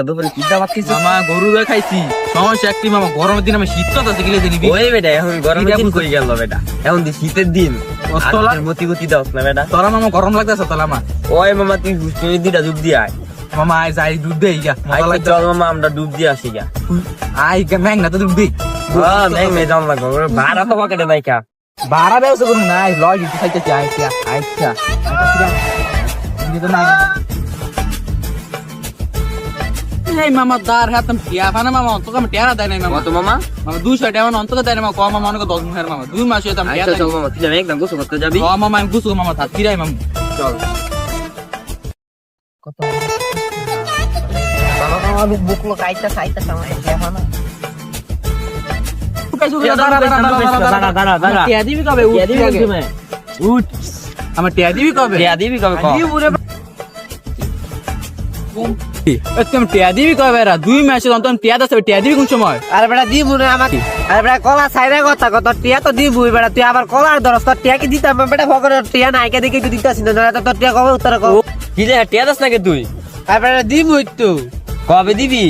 দুপুরে কি দাওয়াত খাইছিস? মামা গরু খাইছি। সমস্যা একটি মামা, গরমের দিন আমি শীত তো আছে গেলে দিবি। ওই বেটা এখন গরমের দিন কই গেল বেটা, এখন দি শীতের দিন তোলা মতি গতি দাও না বেটা। তোরা মামা গরম লাগতেছে তোলা মা। ওই মামা তুই দুইটা ডুব দিয়ে আয়। মামা আয় যাই দুধ দেই গা। আই চল মামা আমরা ডুব দিয়ে আসি গা। আয় গা ম্যাং না তো দুধ দেই। হ্যাঁ ম্যাং মে জান লাগবে, ভাড়া তো পকেটে নাই কা। বাড়া ব্যবসা করুন না, লয় দিতে খাইতেছি। আচ্ছা আচ্ছা এই মামা দার হাত টিয়া ফানা মামা অন্তত আমি টিয়া দেয় নাই মামা। কত মামা? মামা 200 টাকা মানে অন্তত দেয় না মামা। কম মামা অনেক 10 মুখের মামা 2 মাস হইতাম টিয়া আচ্ছা দেয়। চল মামা তুই যাবি একদম গোসল করতে যাবি? ও মামা আমি গুছু মামা থাক কিরাই মামা চল। কত বাবা মামা বুকলো কাইতা সাইতা সময় দেখো না। টিয়া দিবি কবে? উঠ আমার টিয়া দিবি কবে? টিয়া দিবি কবে? তুমি টিয়া দিবি কবে? 2 মাসে অন্তত টিয়া দাস টিয়া দিবি কোন সময়? আরে বেটা দিবু না আমাকে। আরে বেটা কলা সাইরে কথা কত টিয়া তো দিবুই বেটা, তুই আবার কলার দরস তোর টিয়া কি দিতাম বেটা? ফকরে টিয়া নাইকে দেখে একটু দিতাছিস না, তো তোর টিয়া কবে উত্তর কব? কি রে টিয়া দাস নাকি তুই? আরে বেটা দিবুই তো। কবে দিবি?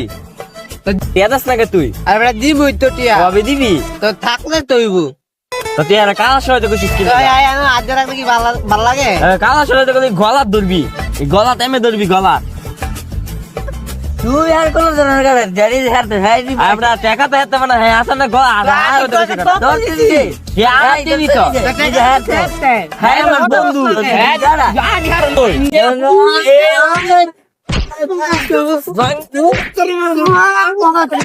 টিয়া দাস নাকি তুই? আরে বেটা দিবুই তো টিয়া। কবে দিবি? তো থাকলে তৈবু। তো তুই আর কালা সময় তো কিছু তো আয় আয় আজ রাখলে কি ভালো লাগে? কালা সময় তো গলা ধরবি, গলা তেমে ধরবি গলা। তুই আর কোন ধরনের গাড়ি জারি হারতে হাই দিবি। আমরা টাকা তো হাতে মানে হ্যাঁ আসলে গলা তোর দিবি। আর দিবি তো হ্যাঁ আমার বন্ধু হ্যাঁ দাঁড়া আমি